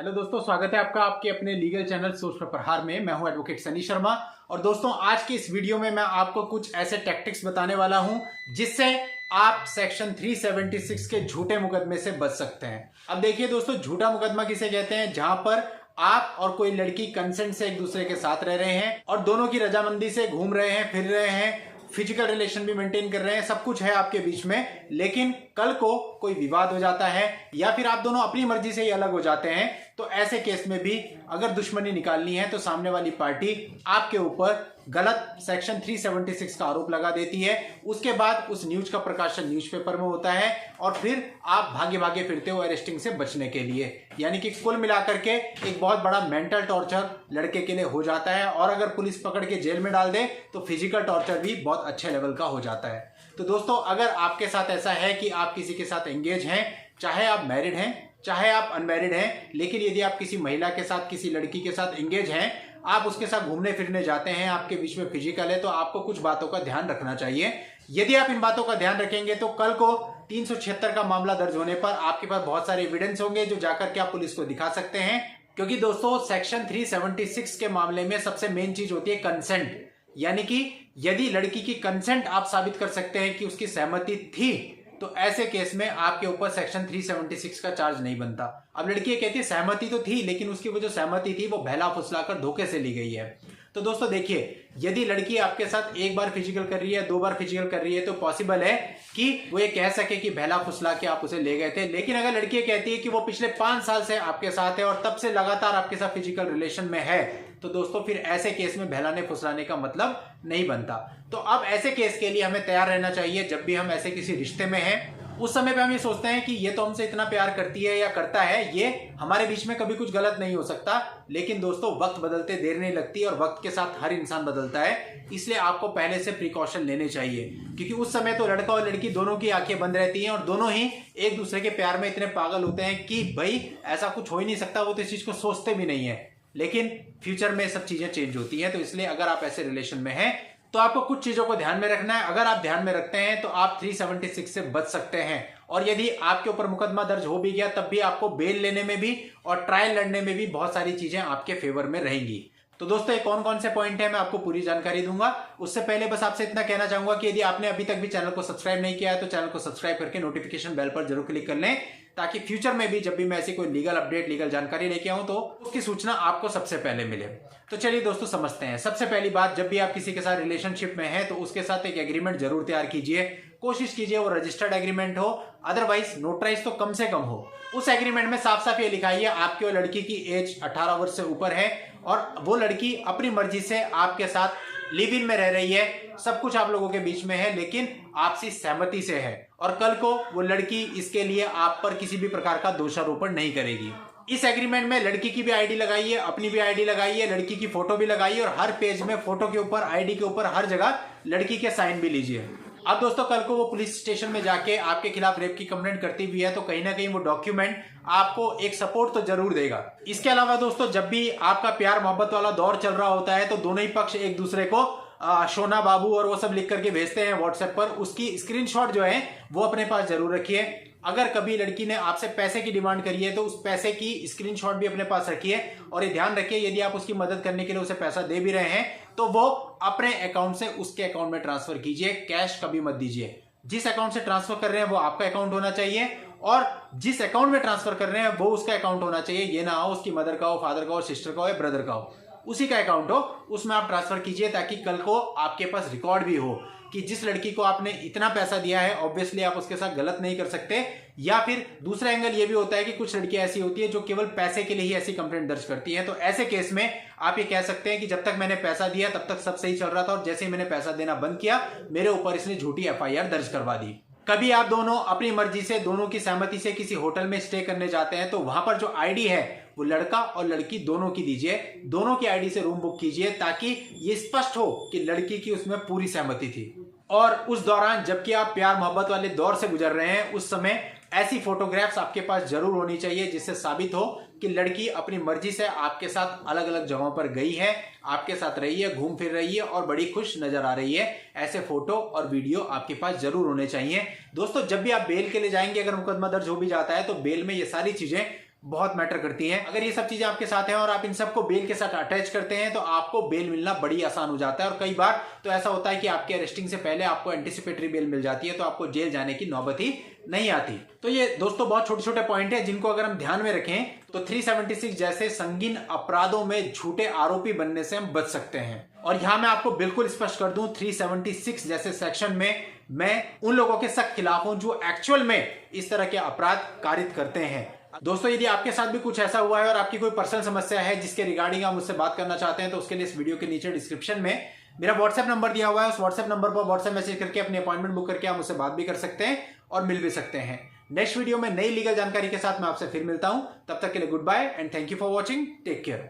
Hello दोस्तों, स्वागत है आपका आपके अपने लीगल चैनल सोच पर प्रहार में। मैं हूं एडवोकेट सनी शर्मा। और दोस्तों, आज की इस वीडियो में मैं आपको कुछ ऐसे टैक्टिक्स बताने वाला हूं जिससे आप सेक्शन 376 के झूठे मुकदमे से बच सकते हैं। अब देखिए दोस्तों, झूठा मुकदमा किसे कहते हैं? जहां पर आप और कोई लड़की कंसेंट से एक दूसरे के साथ रह रहे हैं और दोनों की रजामंदी से घूम रहे हैं, फिर रहे हैं, फिजिकल रिलेशन भी मेंटेन कर रहे हैं, सब कुछ है आपके बीच में, लेकिन कल को कोई विवाद हो जाता है या फिर आप दोनों अपनी मर्जी से ही अलग हो जाते हैं। तो ऐसे केस में भी अगर दुश्मनी निकालनी है तो सामने वाली पार्टी आपके ऊपर गलत सेक्शन 376 का आरोप लगा देती है। उसके बाद उस न्यूज का प्रकाशन न्यूज़पेपर में होता है और फिर आप भागे भागे फिरते हो अरेस्टिंग से बचने के लिए। यानी कि कुल मिलाकर के एक बहुत बड़ा मेंटल टॉर्चर लड़के के लिए हो जाता है, और अगर पुलिस पकड़ के जेल में डाल दे तो फिजिकल टॉर्चर भी बहुत अच्छे लेवल का हो जाता है। तो दोस्तों, अगर आपके साथ ऐसा है कि आप किसी के साथ एंगेज हैं, चाहे आप मैरिड हैं चाहे आप अनमैरिड हैं, लेकिन यदि आप किसी महिला के साथ, किसी लड़की के साथ एंगेज हैं, आप उसके साथ घूमने फिरने जाते हैं, आपके बीच में फिजिकल है, तो आपको कुछ बातों का ध्यान रखना चाहिए। यदि आप इन बातों का ध्यान रखेंगे तो कल को 376 का मामला दर्ज होने पर आपके पास बहुत सारे एविडेंस होंगे जो जाकर के आप पुलिस को दिखा सकते हैं। क्योंकि दोस्तों, सेक्शन 376 के मामले में सबसे मेन चीज होती है कंसेंट। यानी कि यदि लड़की की कंसेंट आप साबित कर सकते हैं कि उसकी सहमति थी, तो ऐसे केस में आपके ऊपर सेक्शन 376 का चार्ज नहीं बनता। अब लड़की कहती है सहमति तो थी, लेकिन उसकी वो जो सहमति थी वो बहला फुसलाकर धोखे से ली गई है। तो दोस्तों देखिए, यदि लड़की आपके साथ एक बार फिजिकल कर रही है, 2 बार फिजिकल कर रही है, तो पॉसिबल है कि वो ये कह सके कि बहला फुसला के आप उसे ले गए थे। लेकिन अगर लड़की कहती है कि वो पिछले 5 साल से आपके साथ है और तब से लगातार आपके साथ फिजिकल रिलेशन में है, तो दोस्तों फिर ऐसे केस में बहलाने फुसलाने का मतलब नहीं बनता। तो अब ऐसे केस के लिए हमें तैयार रहना चाहिए। जब भी हम ऐसे किसी रिश्ते में हैं, उस समय पे हम ये सोचते हैं कि ये तो हमसे इतना प्यार करती है या करता है, ये हमारे बीच में कभी कुछ गलत नहीं हो सकता। लेकिन दोस्तों, वक्त बदलते देर नहीं लगती और वक्त के साथ हर इंसान बदलता है। इसलिए आपको पहले से प्रिकॉशन लेने चाहिए, क्योंकि उस समय तो लड़का और लड़की दोनों की आंखें बंद रहती हैं और दोनों ही एक दूसरे के प्यार में इतने पागल होते हैं कि भाई ऐसा कुछ हो ही नहीं सकता। वो तो इस चीज को सोचते भी नहीं है। लेकिन फ्यूचर में सब चीजें चेंज होती हैं। तो इसलिए अगर आप ऐसे रिलेशन में हैं तो आपको कुछ चीजों को ध्यान में रखना है। अगर आप ध्यान में रखते हैं तो आप 376 से बच सकते हैं। और यदि आपके ऊपर मुकदमा दर्ज हो भी गया, तब भी आपको बेल लेने में भी और ट्रायल लड़ने में भी बहुत सारी चीजें आपके फेवर में रहेंगी। तो दोस्तों, ये कौन कौन से पॉइंट है मैं आपको पूरी जानकारी दूंगा। उससे पहले बस आपसे इतना कहना चाहूंगा कि यदि आपने अभी तक भी चैनल को सब्सक्राइब नहीं किया है तो चैनल को सब्सक्राइब करके नोटिफिकेशन बेल पर जरूर क्लिक कर लें, ताकि फ्यूचर में भी जब भी मैं ऐसी कोई लीगल अपडेट, लीगल जानकारी लेके आऊं तो उसकी सूचना आपको सबसे पहले मिले। तो चलिए दोस्तों, समझते हैं। सबसे पहली बात, जब भी आप किसी के साथ रिलेशनशिप में हैं तो उसके साथ एक एग्रीमेंट जरूर तैयार कीजिए। कोशिश कीजिए वो रजिस्टर्ड एग्रीमेंट हो, अदरवाइज नोटराइज तो कम से कम हो। उस एग्रीमेंट में साफ साफ ये लिखा है आपकी और लड़की की एज 18 वर्ष से ऊपर है और वो लड़की अपनी मर्जी से आपके साथ लिव इन में रह रही है। सब कुछ आप लोगों के बीच में है, लेकिन आपसी सहमति से है। और कल को वो लड़की इसके लिए आप पर किसी भी प्रकार का दोषारोपण नहीं करेगी। इस एग्रीमेंट में लड़की की भी आईडी लगाइए, अपनी भी आईडी लगाइए, लड़की की फोटो भी लगाइए और हर पेज में फोटो के ऊपर, आईडी के ऊपर, हर जगह लड़की के साइन भी लीजिए। अब दोस्तों, कल को वो पुलिस स्टेशन में जाके आपके खिलाफ रेप की कंप्लेंट करती भी है तो कहीं ना कहीं वो डॉक्यूमेंट आपको एक सपोर्ट तो जरूर देगा। इसके अलावा दोस्तों, जब भी आपका प्यार मोहब्बत वाला दौर चल रहा होता है तो दोनों ही पक्ष एक दूसरे को सोना बाबू और वो सब लिख करके भेजते हैं व्हाट्सएप पर। उसकी स्क्रीनशॉट जो है वो अपने पास जरूर रखिए। अगर कभी लड़की ने आपसे पैसे की डिमांड करी है तो उस पैसे की स्क्रीनशॉट भी अपने पास रखिए। और ये ध्यान रखिए, यदि आप उसकी मदद करने के लिए उसे पैसा दे भी रहे हैं तो वो अपने अकाउंट से उसके अकाउंट में ट्रांसफर कीजिए, कैश कभी मत दीजिए। जिस अकाउंट से ट्रांसफर कर रहे हैं वो आपका अकाउंट होना चाहिए और जिस अकाउंट में ट्रांसफर कर रहे हैं वो उसका अकाउंट होना चाहिए। ये ना हो उसकी मदर का हो, फादर का हो, सिस्टर का हो या ब्रदर का हो, उसी का अकाउंट हो, उसमें आप ट्रांसफर कीजिए, ताकि कल को आपके पास रिकॉर्ड भी हो कि जिस लड़की को आपने इतना पैसा दिया है, ऑब्वियसली आप उसके साथ गलत नहीं कर सकते। या फिर दूसरा एंगल ये भी होता है कि कुछ लड़कियां ऐसी होती है जो केवल पैसे के लिए ही ऐसी कंप्लेंट दर्ज करती है। तो ऐसे केस में आप ये कह सकते हैं कि जब तक मैंने पैसा दिया तब तक सब सही चल रहा था और जैसे ही मैंने पैसा देना बंद किया, मेरे ऊपर इसने झूठी एफआईआर दर्ज करवा दी। कभी आप दोनों अपनी मर्जी से, दोनों की सहमति से किसी होटल में स्टे करने जाते हैं तो वहां पर जो आईडी है वो लड़का और लड़की दोनों की दीजिए। दोनों की आईडी से रूम बुक कीजिए ताकि ये स्पष्ट हो कि लड़की की उसमें पूरी सहमति थी। और उस दौरान जबकि आप प्यार मोहब्बत वाले दौर से गुजर रहे हैं, उस समय ऐसी फोटोग्राफ्स आपके पास जरूर होनी चाहिए जिससे साबित हो कि लड़की अपनी मर्जी से आपके साथ अलग अलग जगहों पर गई है, आपके साथ रही है, घूम फिर रही है और बड़ी खुश नजर आ रही है। ऐसे फोटो और वीडियो आपके पास जरूर होने चाहिए। दोस्तों, जब भी आप बेल के लिए जाएंगे, अगर मुकदमा दर्ज हो भी जाता है तो बेल में ये सारी चीजें बहुत मैटर करती है। अगर ये सब चीजें आपके साथ हैं और आप इन सबको बेल के साथ अटैच करते हैं तो आपको बेल मिलना बड़ी आसान हो जाता है। और कई बार तो ऐसा होता है कि आपके अरेस्टिंग से पहले आपको एंटिसिपेटरी बेल मिल जाती है, तो आपको जेल जाने की नौबत ही नहीं आती। तो ये दोस्तों बहुत छोटे छोटे पॉइंट है जिनको अगर हम ध्यान में रखें तो 376 जैसे संगीन अपराधों में झूठे आरोपी बनने से हम बच सकते हैं। और यहां मैं आपको बिल्कुल स्पष्ट कर दूं, 376 जैसे सेक्शन में मैं उन लोगों के सख्त खिलाफ हूं जो एक्चुअल में इस तरह के अपराध कारित करते हैं। दोस्तों यदि आपके साथ भी कुछ ऐसा हुआ है और आपकी कोई पर्सनल समस्या है जिसके रिगार्डिंग आप मुझसे बात करना चाहते हैं तो उसके लिए इस वीडियो के नीचे डिस्क्रिप्शन में मेरा व्हाट्सएप नंबर दिया हुआ है। उस व्हाट्सएप नंबर पर व्हाट्सएप मैसेज करके अपनी अपॉइंटमेंट बुक करके आप मुझसे बात भी कर सकते हैं और मिल भी सकते हैं। नेक्स्ट वीडियो में नई लीगल जानकारी के साथ मैं आपसे फिर मिलता हूं। तब तक के लिए goodbye and thank you for watching. Take care.